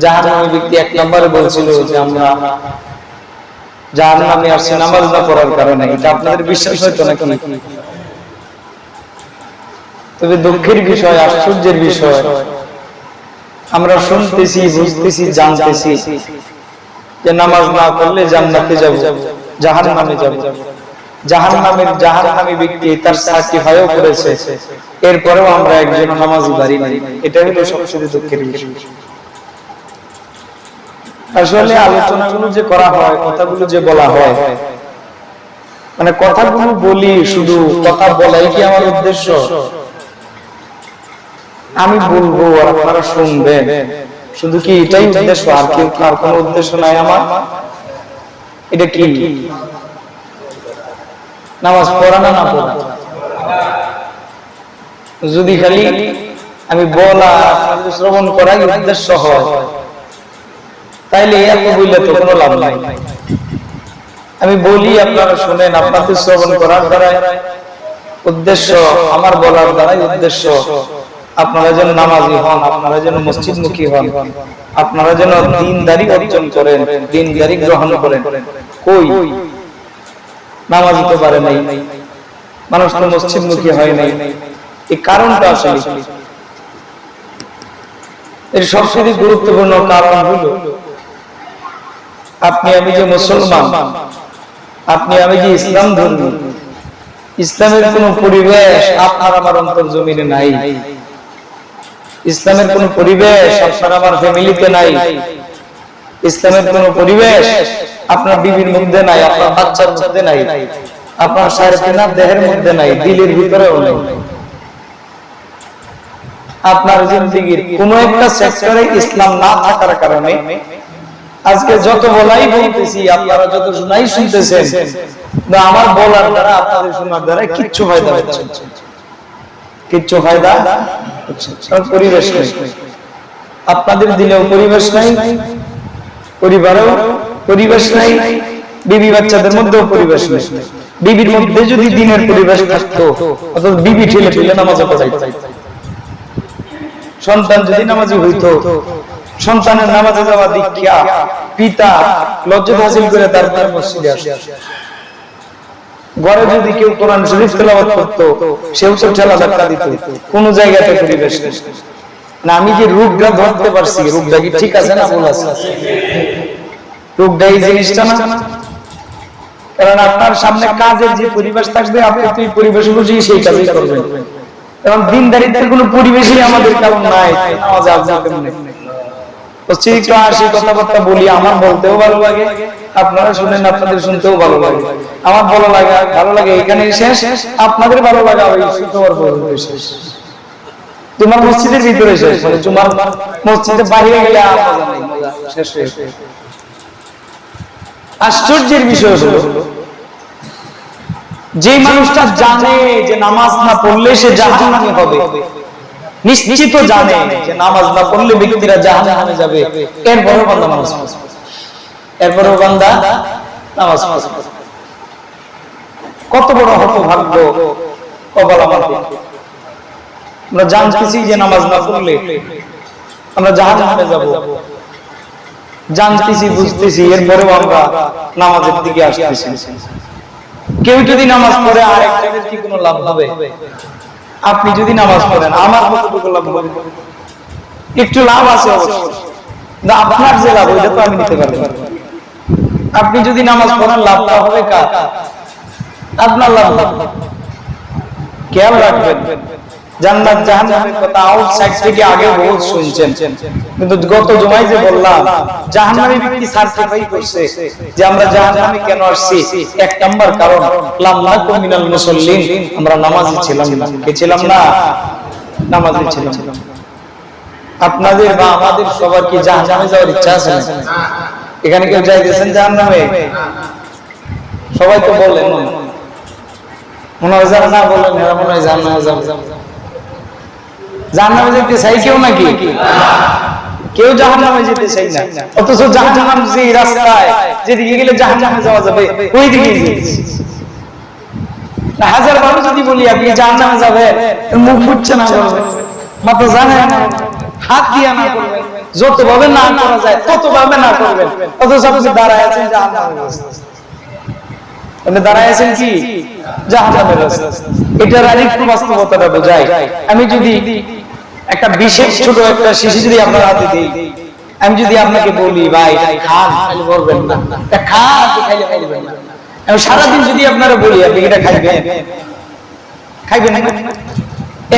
জাহান্নামী ব্যক্তি এক নম্বরে বলছিল যে আমরা জাহান্নামে আসছি নামাজ না পড়ার কারণে। এটা আপনাদের বিশ্বাস হয়তো নাকি? তবে দুঃখের বিষয়, আশ্চর্যের বিষয়, আমরা শুনতেছি, বুঝতেছি, জানতেছি যে নামাজ না পড়লে জান্নাতে যাব, জাহান্নামে যাব। জাহান্নামী ব্যক্তি তার সার্টিফাইও করেছে, এরপরেও আমরা একজন নামাজি বাড়ি নাই। এটা হলো সবচেয়ে দুঃখের বিষয়। আসলে আলোচনাগুলো যে করা হয়, কথাগুলো যে বলা হয়, মানে কথাগুলো বলি, শুধু কথা বলাই কি আমার উদ্দেশ্য? আমি বলবো আর আপনারা শুনবেন, শুধু কি এটাই উদ্দেশ্য? আর কেউ আর কোনো উদ্দেশ্য নাই আমার? এটা কি নামাজ পড়া না পড়া? যদি খালি আমি বলা, শ্রবণ করাই উদ্দেশ্য হয়, তাইলে এত বললে তো কোনো লাভ নাই। আমি বলি, আপনারা শুনেন, আপনাদের শ্রবণ করার দ্বারা উদ্দেশ্য, আমার বলার দ্বারাই উদ্দেশ্য আপনারা যেন নামাজি হন, আপনারা যেন মসজিদমুখী হন, আপনারা যেন দ্বীনদারি অর্জন করেন, দ্বীনদারি গ্রহণ করেন। কই নামাজ তো পারে নাই, মানুষ তো মসজিদমুখী হয় নাই। এই কারণটা আসলে, এর সবচেয়ে গুরুত্বপূর্ণ কারণ হলো আপনি আমি যে মুসলমান, আপনি আমি যে ইসলাম ধর্মী, ইসলামের কোন পরিবেশ আপনার আমার অন্তর জমিনে নাই। ইসলামের কোন পরিবেশ আপনার আমার ফ্যামিলিতে নাই। ইসলামের কোন পরিবেশ আপনার বিবির মধ্যে নাই, আপনার বাচ্চার মধ্যে নাই, আপনার সারকিনার দেহের মধ্যে নাই, দিলের ভিতরেও নাই। আপনার জিন্দেগির কোন একটা সেক্টরে ইসলাম না থাকার কারণে আজকে যত বলাই বলতেছি, আপনারা যত শোনাই শুনতেছেন, আমার বলার দ্বারা, আপনাদের শোনার দ্বারা কিচ্ছু ফায়দা হচ্ছে, কিচ্ছু ফায়দা হচ্ছে। পরিবেশ নেই, আপনাদের দিলেও পরিবেশ নাই, পরিবারেও পরিবেশ নাই, বিবি বাচ্চাদের মধ্যেও পরিবেশ নেই। বিবির মধ্যে যদি দিনের পরিবেশ থাকতো, অথবা বিবি ঠেলে ঠেলে নামাজে পড়াইতো, সন্তান যদি নামাজি হইতো, সন্তানের নামাজে যাওয়া দীক্ষা পিতা লজ্জা হাসিল করে তারপরে মসজিদে আসে। ঘরে যদি কেউ কোরআন শরীফ তেলাওয়াত করতো, সেও তো ঠেলা ধাক্কা দিত। কোন জায়গাতে পরিবেশ না। আমি যে রূপটা ধরতে পারছি, রূপটা কি ঠিক আছে না ভুল আছে? রূপটা এই জিনিসটা না, কারণ আপনার সামনে কাজের যে পরিবেশ থাকবে, আপনি তো এই পরিবেশ অনুযায়ী সেই কাজই করবেন। কারণ দিনদারিত্বের কোন পরিবেশই আমাদের কারণ নাই। নামাজ আপনাদের কথাবার্তা বলি, আমার বলতেও ভালো লাগে, আপনারা শুনেন, আপনাদের শুনতেও ভালো লাগে। আমার ভালো লাগে এখানে শেষ, আপনাদের ভালো লাগা ওই শুক্রবার পর্যন্ত শেষ। তোমার মসজিদের ভিতরে শেষ, মানে তোমার মসজিদের বাইরে গেলে শেষ হয়ে। আশ্চর্যের বিষয় হলো, যে মানুষটা জানে যে নামাজ না পড়লে সে জাহান্নামী হবে, নিশ্চিত জানে যে নামাজ না পড়লে ব্যক্তিরা জাহান্নামে যাবে, এরপরেও বান্দা নামাজ পড়ে, এরপরেও বান্দা নামাজ পড়ে। কত বড় হতভাগ্য কপাল আমাদের। আমরা জানতেছি যে নামাজ না পড়লে আমরা জাহান্নামে যাব, জানতেছি, বুঝতেছি, এরপরেও আমরা নামাজের দিকে আসতেছি। কেউ যদি নামাজ পড়ে আরেকজনের কি কোনো লাভ হবে? আপনি যদি নামাজ পড়েন, আমার কতটুকু লাভ হবে? একটু লাভ আছে অবশ্য, আপনার যে লাভ ওইটা তো আমি নিতে পারবো। আপনি যদি নামাজ পড়েন, লাভটা হবে কার? আপনার লাভ। খেয়াল রাখবেন, জান্নাত জাহান্নামের কথা আউটসাইড থেকে আগে বহুত শুনছেন, কিন্তু গত জুমায় যে বললাম, জাহান্নামী ব্যক্তি সার্টিফাই করছে যে আমরা জাহান্নামে কেন আসছি। এক নাম্বার কারণ, লাম নাকুম মিনাল মুসাল্লিন, আমরা নামাজি ছিলাম না। কে ছিলাম না? নামাজি ছিলাম। আপনাদের বা আমাদের সবার কি জাহান্নামে যাওয়ার ইচ্ছা আছে না? এখানে কেউ যাইতেছেন জাহান্নামে? সবাই তো বলেন, মনে হয় যারা না বলেন এরা মনে হয় জাহান্নামে যাবে। জাহান্নামে যেতে চাই কেউ নাকি? কেউ জাহান্নামে যেতে চাই না। অথচ জাহান্নাম যে রাস্তায়, যেদিকে গেলে জাহান্নামে যাওয়া যাবে, ওই দিকে না। হাজার বার যদি বলি আপনি জাহান্নামে যাবে, মুখ ফুটছে না, মাথা জানে না, হাত দিয়া না করবেন, যতভাবে না করা যায় ততভাবে না করবেন, অথচ আপনি দাঁড়ায় আছেন জাহান্নামের রাস্তায়। আপনি দাঁড়ায় আছেন কি জাহান্নামের রাস্তায়। এটার আরেকটু বাস্তবতাটা বোঝায়। আমি যদি একটা বিশেষ ছোট একটা শিশু যদি আপনার হাতে দিই, আমি যদি আপনাকে বলি ভাই খান, খাইলে বলবেন না, খান আপনি খাইলে বলবেন না। আমি সারাদিন যদি আপনারা বলি আপনি এটা খাইবেন, খাইবেন না?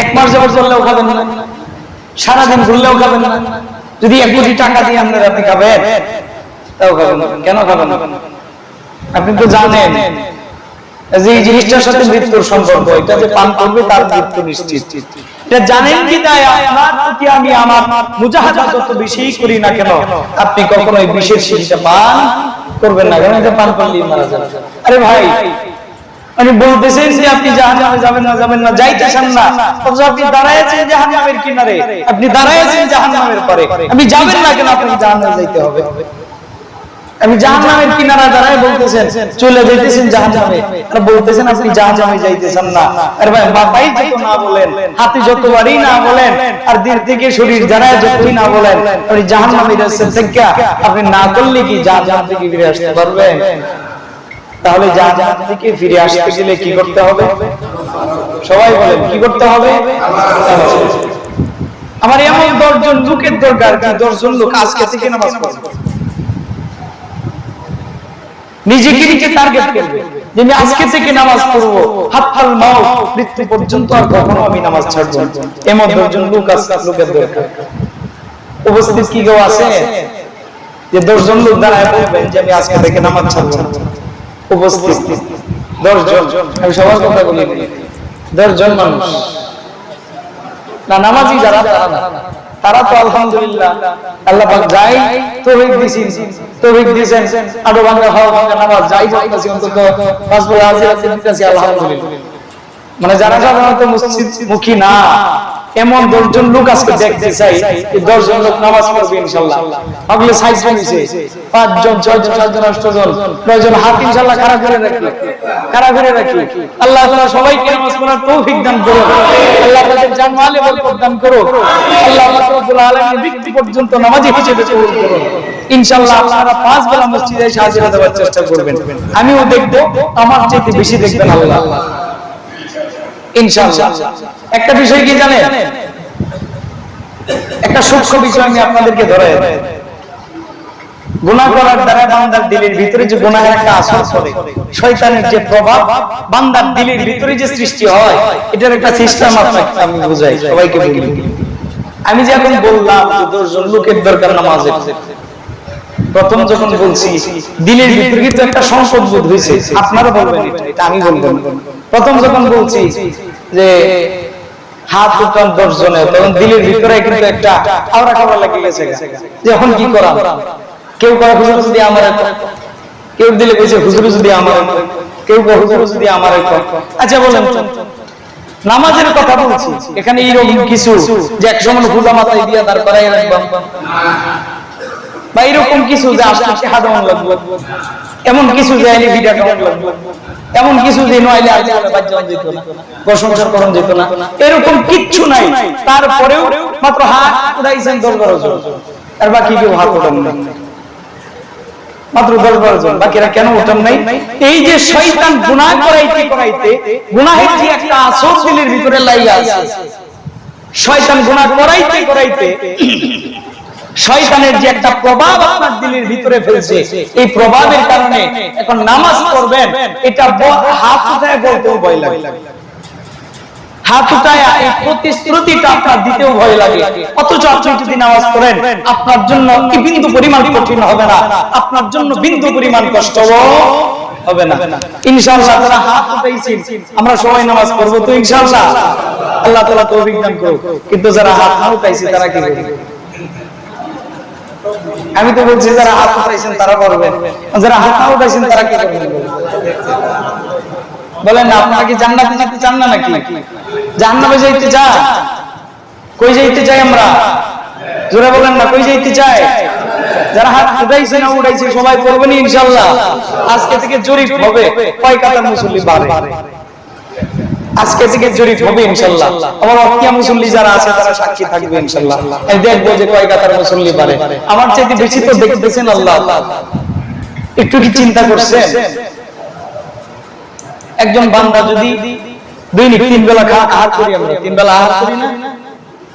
এক মাস যাবত চললেও খাবেন না, সারাদিন ঘুরলেও খাবেন না। যদি 1 কোটি টাকা দিয়ে আপনারা আপনি খাবেন, তাও খাবেন না। কেন খাবেন না? আপনি তো জানেন যে এই জিনিসটার সাথে মৃত্যুর সম্পর্ক, এটা যে পান করবে তার মৃত্যু নিশ্চিত। এটা জানেন কি তাই আপনার প্রতি আমি আমার মুজাহাদা যত বেশি করি না কেন, আপনি কখনো এই বিশেষ শিশিটা পান করবেন না, কেন এটা পান করলেই মারা যাবেন। আরে ভাই, মানে বলতেছেন যে আপনি জাহান্নামে যাবেন না, যাবেন না, যাইতেছেন না, অথচ আপনি দাঁড়ায় আছেন জাহান্নামের কিনারে, আপনি দাঁড়ায় আছেন জাহান্নামের পরে, আপনি যাবেন না কেন? আপনি জাহান্নামে যাইতে হবে। আপনি জাহান্নামের কিনারা দাঁড়ায় বলতেছেন চলে যাইতেছেন জাহান্নামে, আর বলতেছেন আপনি জাহান্নামে যাইতেছেন না। আর ভাই বাবাই যত না বলেন, হাতে যতবারই না বলেন, আর দিল থেকে শরীর দাঁড়ায় যতই না বলেন, আপনি জাহান্নামের রাস্তা থেকে আপনি না করলে কি জাহান্নাম থেকে ফিরে আসতে পারবেন? তাহলে জাহান্নাম থেকে ফিরে আসতে গেলে কি করতে হবে? সবাই বলেন কি করতে হবে? আমার এমন 10 জন লোকের দরকার, 10 জন লোক আজকে থেকে নামাজ পড়বে, নিজেকে নিজে টার্গেট করবে যে আমি আজকে থেকে নামাজ পড়বো, হাত্তাল মাউত, মৃত্যু পর্যন্ত আর কখনো আমি নামাজ ছাড়ব না। এমন 10 জন লোকের দরকার। উপস্থিত কি কেউ আছে যে 10 জন লোক দাঁড়ায় বলবেন যে আমি আজকে থেকে নামাজ ছাড়ব না? উপস্থিত 10 জন। আমি সবার কথা বলি, 10 জন মানুষ না নামাজি যারা, তারা তো আলহামদুলিল্লাহ আল্লাহ পাক যাই তৌফিক দিয়েছেন, আরো ভাঙা খাওয়া ভাঙা নামাজ যাই পড়তেছি, অন্তত 5 বেলা হাজিরা দিতেছি আলহামদুলিল্লাহ। মানে যারা সাধারণত মসজিদ মুখী না, এমন 10 জন লোক আজকে দেখতে চাই, এই 10 জন লোক নামাজ পড়বে ইনশাআল্লাহ। আগলে সাইজ নিছে 5 জন 6 জন 7 জন 8 জন 9 জন হাত ইনশাআল্লাহ খাড়া করে রাখি। আল্লাহ তাআলা সবাইকে নামাজ পড়ার তৌফিক দান করুন। আল্লাহ তাদের জান মালে বরকত দান করুন। আল্লাহ রাব্বুল আলামিন ব্যক্তি পর্যন্ত নামাজি হিসেবে কবুল করুন। ইনশাআল্লাহ আপনারা 5 বেলা মসজিদে এসে হাজিরা দেওয়ার চেষ্টা করবেন। আমিও দেখব, আমার চেয়ে বেশি দেখবেন আল্লাহ ইনশাআল্লাহ। একটা বিষয় কি জানেন, একটা সূক্ষ্ম বিষয় আমি আপনাদেরকে ধরে, গুনাহ করার দ্বারা বান্দার দিলের ভিতরে যে গুনাহের একটা আসর পড়ে, শয়তানের যে প্রভাব বান্দার দিলের ভিতরে যে সৃষ্টি হয়, এটার একটা সিস্টেম আমি বুঝাই সবাইকে বলি। আমি যে এখন বললাম 10 জন লোকের দরকার নামাজের, প্রথম যখন বলছি দিলের ভিতরে কিন্তু একটা সংকট বোধ হয়েছে, আপনারা বলবেন এটা আমি বলবো। প্রথম যখন বলছি যে হাত উঠান 10 জনে, তখন দিলের ভিতরে কিন্তু একটা আওড়া খাবার লেগে গেছে যে এখন কি করা। কেউ কয় হুজুর যদি আমার, কেউ দিলে কইছে হুজুর যদি আমার, কেউ কয় হুজুর যদি আমার। আচ্ছা বলেন নামাজের কথা বলছি, এখানে এইরকম কিছু যে এক সময় পূজা মাথায় দিয়া দাঁড় করাই রাখবাম, বা এরকম কিছু যে আসলে হাদান লাগবে, এমন কিছু যে আইলে ভিডিও কাউন্ট লাগবে, এমন কিছু যে নইলে আইলে বাজ্জান যেত না, প্রশংসা করণ যেত না, এরকম কিচ্ছু নাই। তারপরেও মাত্র হাত উঠাইছেন 10-12 জন, আর বাকি কেউ হাত উঠান নাই, মাত্র 10-12 জন। বাকিরা কেন উঠান নাই? এই যে শয়তান গুনাহ করাইতে গুনাহের যে একটা আসর দিলের ভিতরে লাইয়া আছে, শয়তান গুনাহ করাইতে শয়তানের যে একটা প্রভাব আপনার দিলের ভিতরে ফেলছে, এই প্রভাবের কারণে এখন নামাজ পড়বেন, এটা হাত উঠায় বলতেও ভয় লাগে, হাত উঠায় এই প্রতিশ্রুতিটা আপনার দিতেও ভয় লাগে। অথচ আপনি যদি নামাজ পড়েন, আপনার জন্য বিন্দু পরিমাণ কঠিন হবে না, আপনার জন্য বিন্দু পরিমাণ কষ্ট হবে না ইনশাআল্লাহ। যারা হাত উঠাইছেন আমরা সবাই নামাজ পড়বো তো ইনশাআল্লাহ, আল্লাহ তাআলা তৌফিক দান করুন। কিন্তু যারা হাত না উঠাইছে তারা কি করবে? আমি তো বলছি যারা হাত উঠাইছেন তারা করবেন, যারা হাত না উঠাইছেন তারা কি করবেন? বলেন না, আপনারা কি জান্নাতে যেতে চান না নাকি? জাহান্নামে যাইতে চান? কই যাইতে চাই আমরা? জোরে বলেন না, কই যাইতে চাই? যারা হাত উঠাইছে না উঠাইছে সবাই পড়বেন ইনশাআল্লাহ। আজকে থেকে জরিপ হবে কয় কাতার মুসল্লি বাড়ে। আজকে থেকে জরিপ হবে ইনশাআল্লাহ। আমার অকিয়া মুসল্লি যারা আছে তারা সাক্ষী থাকবে ইনশাআল্লাহ। আমি দেখবো যে কয় কাতার মুসল্লি পারে। আমার চাইতে বেশি তো দেখতেছেন আল্লাহ। একটু কি চিন্তা করছেন? একজন বান্দা যদি দৈনিক 3 বেলা আহার করি, আমরা 3 বেলা আহার করি না?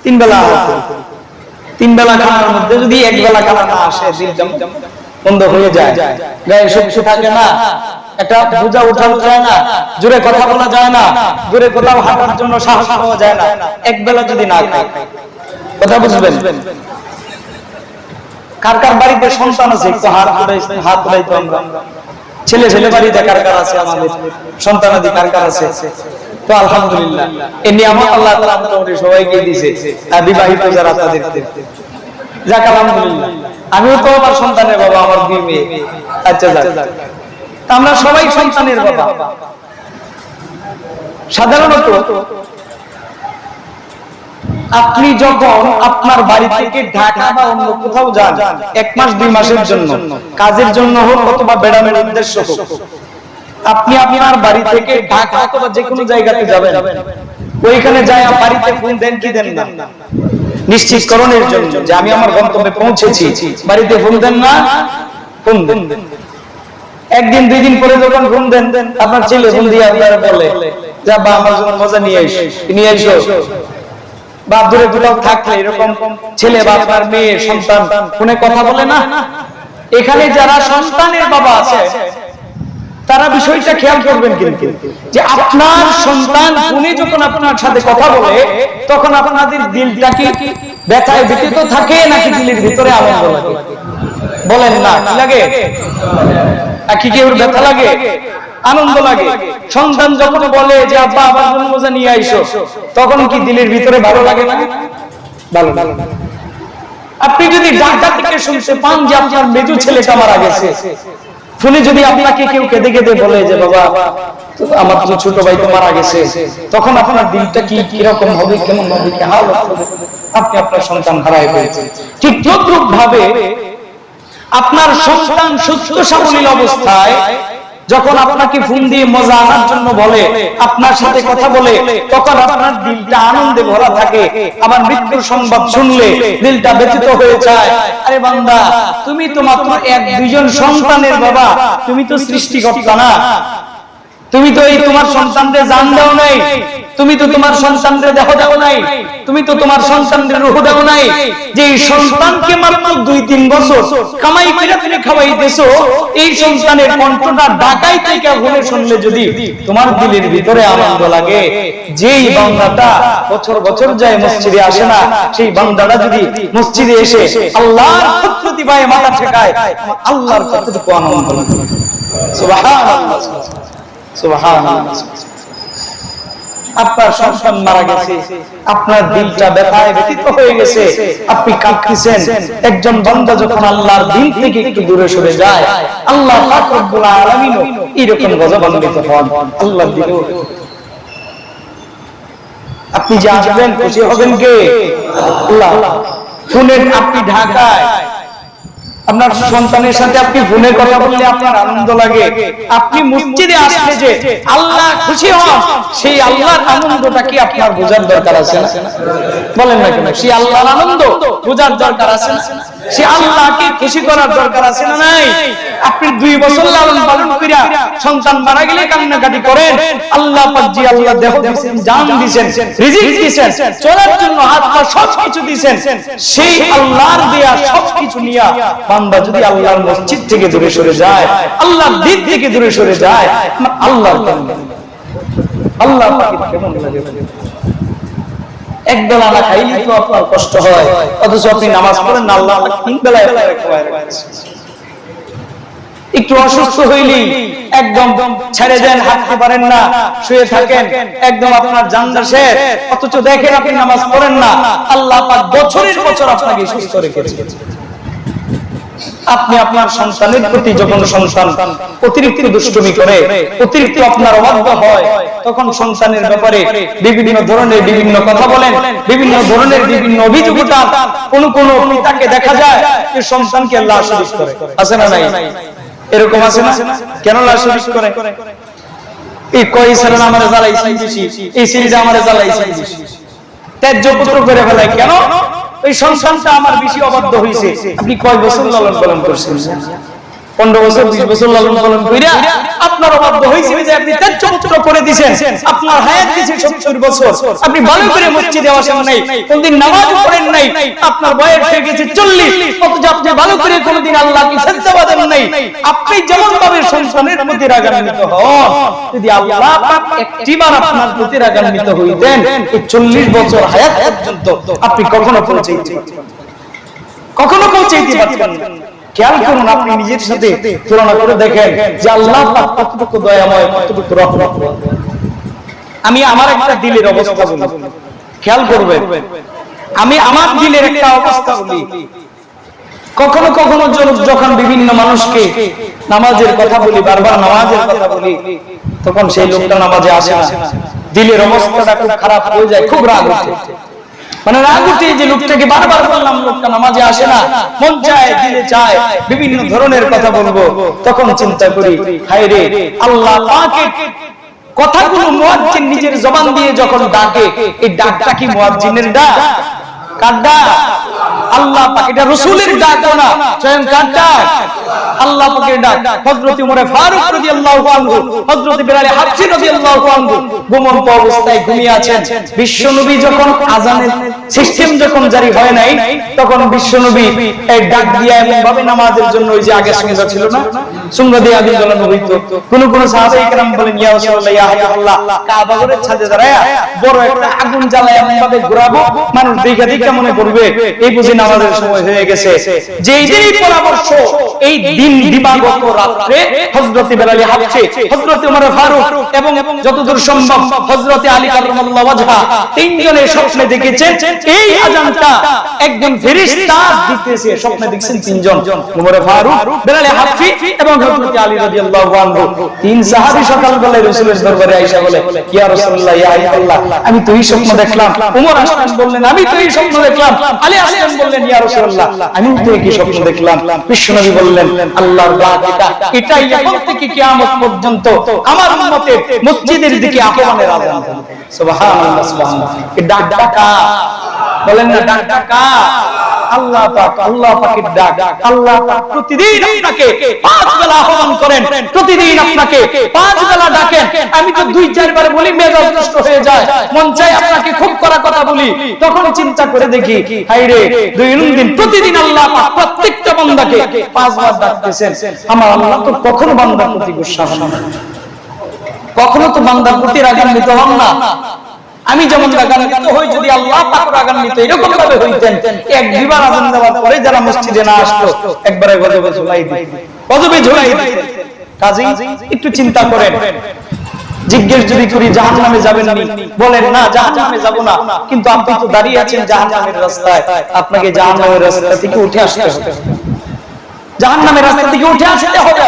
3 বেলা আহার করি। 3 বেলা খাওয়ার মধ্যে যদি 1 বেলা খাওয়া না আসে, দিল বন্ধ হয়ে যায়, গায়ে শক্তি থাকে না, একটা বোঝা উঠানো যায় না, জোরে কথা বলা যায় না, জোরে কোথাও হাঁটার জন্য সাহস পাওয়া যায় না, 1 বেলা যদি না খায়, কথা বুঝবেন? কার কার বাড়িতে সন্তান আছে? একটু হাত উঠাইতো আমরা। ছেলে ছেলে বাড়িতে কার কার আছে? আমাদের সন্তানাদি কার কার আছে? তো আলহামদুলিল্লাহ, এই নিয়ামত আল্লাহ তাআলা আমাদের সবাইকে দিয়েছে, বিবাহিত যারা তাদেরকে। যাক আলহামদুলিল্লাহ, আমিও তো আমার সন্তানের বাবা, আমার 2 মেয়ে। আচ্ছা যাক, আমরা সবাই সন্তানের বাবা। সাধারণত আপনি যখন আপনার বাড়ি থেকে ঢাকা বা অন্য কোথাও যান 1 মাস 2 মাসের জন্য, কাজের জন্য হোক অথবা বেড়ানোর উদ্দেশ্য হোক, আপনি আপনার বাড়ি থেকে ঢাকা অথবা যে কোনো জায়গাতে যাবেন, ওইখানে যায় বাড়িতে ফোন দেন কি দেন না? নিশ্চিতকরণের জন্য যে আমি আমার গন্তব্যে পৌঁছেছি, বাড়িতে ফোন দেন না? ফোন দেন। 1 দিন 2 দিন পরে যখন ফোন দেন, আপনার ছেলে ফোন দিয়ে আপনারা বলে যে আব্বা আমার জন্য মজা নিয়ে আইসো। বা দূরে কোথাও থাকলে এরকম ছেলে বা আপনার মেয়ে সন্তান ফোনে কথা বলে না? এখানে যারা সন্তানের বাবা আছে তারা বিষয়টা খেয়াল করবেন কিন্তু, যে আপনার সন্তান ফোনে যখন আপনার সাথে কথা বলে তখন আপনাদের দিলটা কি ব্যথায় ব্যথিত থাকে নাকি দিলের ভিতরে আনন্দ লাগে? বলেন না, কি লাগে? কি কেউ ব্যথা লাগে? আনন্দ লাগে। সন্তান যখন বলে যে আব্বা আমার জন্য মজা নিয়ে আইসো, তখন কি দিলের ভিতরে ভালো লাগে না? ভালো লাগে। আপনি যদি ঢাকা থেকে শুনতে পান যে আপনার মেজু ছেলেটা মারা গেছে, ফোনে যদি আপনাকে কেউ কেঁদে কেঁদে বলে যে বাবা আমার তো ছোট ভাই তো মারা গেছে, তখন আপনার দিলটা কি কিরকম হবে, কেমন হবে, কি হাল হবে? আপনি আপনার সন্তান হারায় ফেলেছেন। ঠিক তদ্রূপ ভাবে আপনার সন্তান সুস্থ সাবলীল অবস্থায় যখন আপনাকে ফোন দিয়ে মজা আনার জন্য বলে, আপনার সাথে কথা বলে, তখন আপনার দিলটা আনন্দে ভরা থাকে। আবার মৃত্যুর সংবাদ শুনলে দিলটা ব্যথিত হয়ে যায়। আরে বান্দা, তুমি তো মাত্র 1-2 জন সন্তানের বাবা, তুমি তো সৃষ্টিকর্তা না? তুমি তো এই তোমার সন্তানদের জান দাও নাই, তুমি তো তোমার সন্তানদের দেহ দাও নাই, তুমি তো তোমার সন্তানদের রূহ দাও নাই, যে এই সন্তানকে মাত্র 2-3 বছর কামাই করে তুমি খাওয়াইতেছো, এই সন্তানের কণ্ঠটা ঢাকায় থেকে ঘুরে শুনলে যদি তোমার দিলের ভিতরে আনন্দ লাগে, যেই বান্দাটা বছর বছর যায় মসজিদে আসে না, সেই বান্দাটা যদি মসজিদে এসে আল্লাহর কুদরতি পায়ে মাথা ঠেকায়, আল্লাহর কতটুকু আনন্দ লাগে। সুবহানাল্লাহ, সুবহানাল্লাহ। আপনার সন্তান মারা গেছে, আপনার দিলটা ব্যথায় ব্যথিত হয়ে গেছে, আপনি কাঁদতেছেন। একজন বান্দা যখন আল্লাহর দিন থেকে একটু দূরে সরে যায়, আল্লাহ পাক রব্বুল আলামিন এরকম গজবান্বিত হন। আল্লাহ দিল, আপনি যে আসবেন খুশি হবেন কে? আল্লাহ। ফোনে আপনি ঢাকায়, আপনার সন্তানের সাথে আপনি ফোনে কথা বললে আপনার আনন্দ লাগে। আপনি মসজিদে আসলে যে আল্লাহ খুশি হন, সেই আল্লাহর আনন্দটা কি আপনার বোঝার দরকার আছে না? বলেন না কেন? সেই আল্লাহর আনন্দ বোঝার দরকার আছে না? সেই আল্লাহকে খুশি করার দরকার আছে না নাই? আপনি 2 বছর লালন পালন কইরা সন্তান মারা গেলে কান্নাকাটি করেন, আল্লাহ পাক জি আল্লাহ দেহ দিবেন, জান দিবেন, রিজিক দিবেন, চলার জন্য হাত পা সবকিছু দিবেন, সেই আল্লাহর দেয়া সবকিছু নিয়া বান্দা যদি আল্লাহর মসজিদ থেকে দূরে সরে যায়, আল্লাহর দিন থেকে দূরে সরে যায়, আল্লাহর আল্লাহ পাকের কেমন লাগে? এক বেলা না খাইলে তো আপনার কষ্ট হয়, অথচ আপনি নামাজ পড়েন না, আল্লাহ 3 বেলায় খাওয়ায় রাখছেন। একটু অসুস্থ হইলেই একদম ছেড়ে দেন, হাঁটতে পারেন না, শুয়ে থাকেন, একদম আপনার জানজা শেষ, অথচ দেখেন আপনি নামাজ পড়েন না, আল্লাহ পাক বছরের বছর আপনাকে সুস্থ রেখেছেন। আপনি আপনার সন্তানের প্রতি যখন সন্তান অতিরিক্ত দুষ্টুমি করে, অতিরিক্ত আপনার অবাধ্য হয়, তখন সন্তানের ব্যাপারে বিভিন্ন ধরনের বিভিন্ন কথা বলেন, বিভিন্ন ধরনের বিভিন্ন অভিযোগ উঠান। কোন কোন পিতাকে দেখা যায় যে সন্তানকে আল্লাহ শরীক করে, আছে না নাই? এরকম আছে না? কেন আল্লাহ শরীক করে? এই কয় সালে আমার জ্বালাইছেন বেশি, এই সিরিজে আমার জ্বালাইছেন বেশি, ত্যায্য পুত্র করে ফেলাই কেন? ওই সন্তানটা আমার বেশি অবাধ্য হয়েছে। আপনি কয় বছর লালন পালন করছেন? 15 বছর 20 বছর লালন পালন কইরা আপনার অবাধ্য হয়েছে যে আপনি ত্যায্য পুত্র করে দিয়েছেন। আপনার হায়াত দিয়েছে 70 বছর, আপনি ভালো করে মসজিদে আসেন নাই, কোনদিন নামাজ পড়েন নাই, আপনার বয়স হয়ে গেছে 40, অথচ আপনি ভালো করে কোনদিন আল্লাহকে সিজদা দেন নাই। আপনি যেমন ভাবে সন্তানের প্রতি রাগান্বিত হন, যদি আল্লাহ পাক একটিবার আপনার প্রতি রাগান্বিত হইতেন, এই 40 বছর হায়াত পর্যন্ত আপনি কখনো পৌঁছাইতে পারতেন না। খেয়াল করুন, আপনি নিজের সাথে তুলনা করে দেখেন যে আল্লাহ পাক কতটুকু দয়াময়, কতটুকু রহমত। আমি আমার একটা দিলের অবস্থা বলি, খেয়াল করবেন, আমি আমার দিলের একটা অবস্থা বলি। কখনো কখনো যখন বিভিন্ন মানুষকে নামাজের কথা বলি, বারবার নামাজের কথা বলি, তখন সেই লোকটা নামাজে আসে না, দিলের অবস্থাটা খুব খারাপ হয়ে যায়, খুব রাগ ওঠে। মানে রাগ উঠে যে লোকটাকে বারবার বললাম, লোকটা নামাজে আসে না, মন চায়, দিলে চায়, বিভিন্ন ধরনের কথা বলবো, তখন চিন্তা করি, হায় রে, আল্লাহ পাকের কথাগুলো মুয়াজ্জিন নিজের জবান দিয়ে যখন ডাকে, এই ডাকটা কি মুয়াজ্জিনের ডাক? কার ডাক? আল্লাহ পাক। এটা রাসূলের ডাক না, স্বয়ং কার ডাক? আল্লাহ পাকের ডাক। হযরত ওমর ফারুক রাদিয়াল্লাহু আনহু, হযরত বিলাল হাবশী রাদিয়াল্লাহু আনহু ঘুমন্ত অবস্থায় ঘুমিয়ে আছেন। বিশ্বনবী যখন আযানের সিস্টেম যখন জারি হয় নাই, তখন বিশ্বনবী এই ডাক দিয়া এমন ভাবে নামাজের জন্য, ওই যে আগে সুঙ্গা ছিল না, সুঙ্গা দিয়ে আগুন জ্বালানো হইতো। কোন কোন সাহাবায়ে কেরাম বলেন, ইয়া রাসূলুল্লাহ, ইয়া হাবিবাল্লাহ, কাবা ঘরের ছাদে দাঁড়ায়া বড় একটা আগুন জ্বালায় এমন ভাবে ঘোরাবো, মানুষ দেখে দেখে মনে করবে এই বুঝি নামাজের সময় হয়ে গেছে। যেই দিনই পরামর্শ, এই দিন দিবাগত রাতে হযরত বিলাল হাবশী, হযরত ওমর ফারুক এবং যতদূর সম্ভব হযরত আলী কাররামাল্লাহু ওয়াজহা, তিনজনের স্বপ্নে দেখেছেন এই আযানটা একজন ফেরেশতা দিতেছে। স্বপ্নে দেখছেন তিনজন, ওমর ফারুক, বিলাল হাবশী এবং হযরত আলী রাদিয়াল্লাহু আনহু। তিন সাহাবী সকালবেলায় রাসূলের দরবারে আয়েশা বলে, ইয়া রাসূলুল্লাহ, ইয়া হাবিবাল্লাহ, আমি তো এই স্বপ্ন দেখলাম। ওমর আসলেন বললেন, আমি তো এই স্বপ্ন দেখলাম। আলী আসলেন বললেন, ইয়া রাসূলুল্লাহ, আমি তো একই স্বপ্ন দেখলাম। বিশ্বনবী বললেন, আল্লাহর ডাক এটাই, এখন থেকে কিয়ামত পর্যন্ত আমার উম্মতের মসজিদের দিকে আহ্বানের আযান। সুবহানাল্লাহ, সুবহানাল্লাহ। এই ডাকটা কার? বলেন না, ডাকটা কার? আল্লাহ পাক। আল্লাহ পাকের ডাক। আল্লাহ পাক প্রতিদিন আপনাকে 5 বেলা আহ্বান করেন, প্রতিদিন আপনাকে 5 বেলা ডাকেন। আমি তো 2-4 বার বলি, মেজাজ নষ্ট হয়ে যায়, মন চাই আপনাকে খুব করা কথা বলি, তখন চিন্তা করে দেখি, হায় রে, দিন প্রতিদিন আল্লাহ পাক প্রত্যেকটা বান্দাকে 5 বার ডাকতেছেন। আমার আল্লাহ তো কখনো বান্দার প্রতি গুসা হন না, কখনো তো বান্দার প্রতি রাগান্বিত হন না। আমি যেমন রাগান্বিত হই, যদি আল্লাহ পাক রাগান্বিত এরকম ভাবে হইতেন, এক দুইবার আযান দেওয়ার পরে যারা মসজিদে না আসতো, একবারে গজবে ঝুলাই দিতেন, গজবে ঝুলাই দিতেন। কাজেই একটু চিন্তা করেন, জিজ্ঞেস যদি করি জাহান্নামে যাবেন নি, বলেন না জাহান্নামে যাব না, কিন্তু আপনি তো দাঁড়িয়ে আছেন জাহান্নামের রাস্তায়, আপনাকে জাহান্নামের রাস্তা থেকে উঠে আসতে হবে, জাহান্নামের রাস্তা থেকে উঠে আসতে হবে।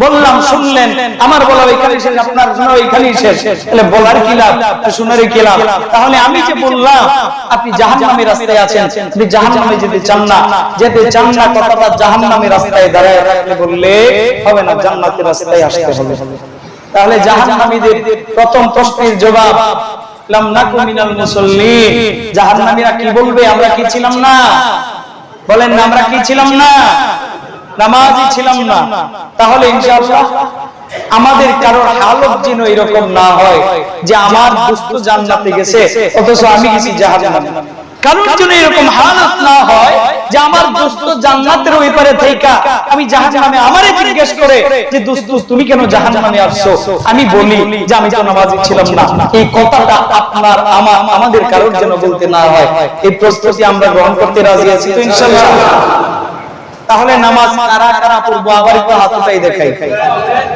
বললাম, শুনলেন, আমার বলা ওইখানে শেষ, আপনার শোনা ওইখানেই শেষ, তাহলে বলার কি লাভ, শোনারই কি লাভ? তাহলে আমি যে বললাম আপনি জাহান্নামের রাস্তায় আছেন, আপনি জাহান্নামে যেতে চান না, যেতে চান না, কথাটা জাহান্নামের রাস্তায় দাঁড়ায় থাকলে বললে হবে না, জান্নাতের রাস্তায় আসতে হবে। তাহলে জাহান্নামীদের প্রথম প্রশ্নের জবাব, লাম নাকু মিনাল মুসাল্লিন। জাহান্নামীরা কি বলবে? আমরা কি ছিলাম না? বলেন না, আমরা কি ছিলাম না? নামাজি ছিলাম না। তাহলে ইনশাআল্লাহ আমাদের কারোর হালত যেন এরকম না হয় যে আমার দোস্ত জান্নাতে গেছে অথচ আমি গেছি জাহান্নামে। কারোর জন্য এরকম হালত না হয় যে আমার দোস্ত জান্নাতের ওই পারে থেকে আমি জাহান্নামে, আমারে জিজ্ঞেস করে যে দোস্ত তুমি কেন জাহান্নামে আসছো, আমি বলি যে আমি তো নামাজি ছিলাম না। এই কথাটা আপনার আমাদের কারোর জন্য বলতে না হয়, এই প্রস্তুতি আমরা গ্রহণ করতে রাজি আছি তো ইনশাআল্লাহ? তাহলে নামাজ কারা কারা পড়বো, আবার একটু হাতটাই দেখাই,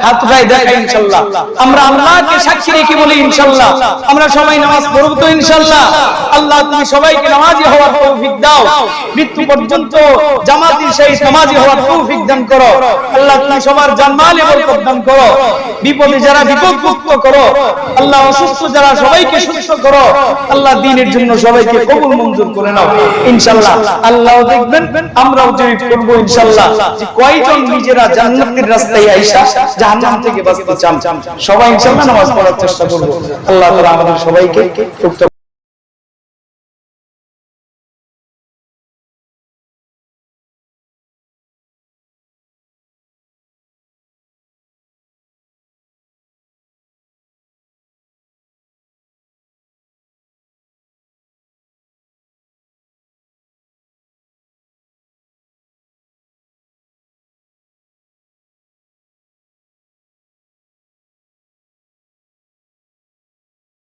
হাতটাই দেখাই ইনশাআল্লাহ। আমরা আল্লাহকে সাক্ষী রেখে বলি ইনশাআল্লাহ আমরা সবাই নামাজ পড়ব তো ইনশাআল্লাহ। আল্লাহ তুমি সবাইকে নামাজি হওয়ার তৌফিক দাও, মৃত্যু পর্যন্ত জামাতের সহিত নামাজি হওয়ার তৌফিক দান করো। আল্লাহ তুমি সবার জানমালে বরকত দান করো, বিপদে যারা বিপদমুক্ত করো আল্লাহ, অসুস্থ যারা সবাইকে সুস্থ করো আল্লাহ, দ্বীনের জন্য সবাইকে কবুল মঞ্জুর করে নাও ইনশাআল্লাহ। আল্লাহ দেখবেন আমরাও যে করব ইনশাআল্লাহ যে কয়জন নিজেরা জান্নাতের রাস্তায় আইসা জাহান্নাম থেকে বাঁচতে চান। সবাই ইনশাআল্লাহ নামাজ পড়ার চেষ্টা করব। আল্লাহ তাআলা আমাদের সবাইকে উক্ত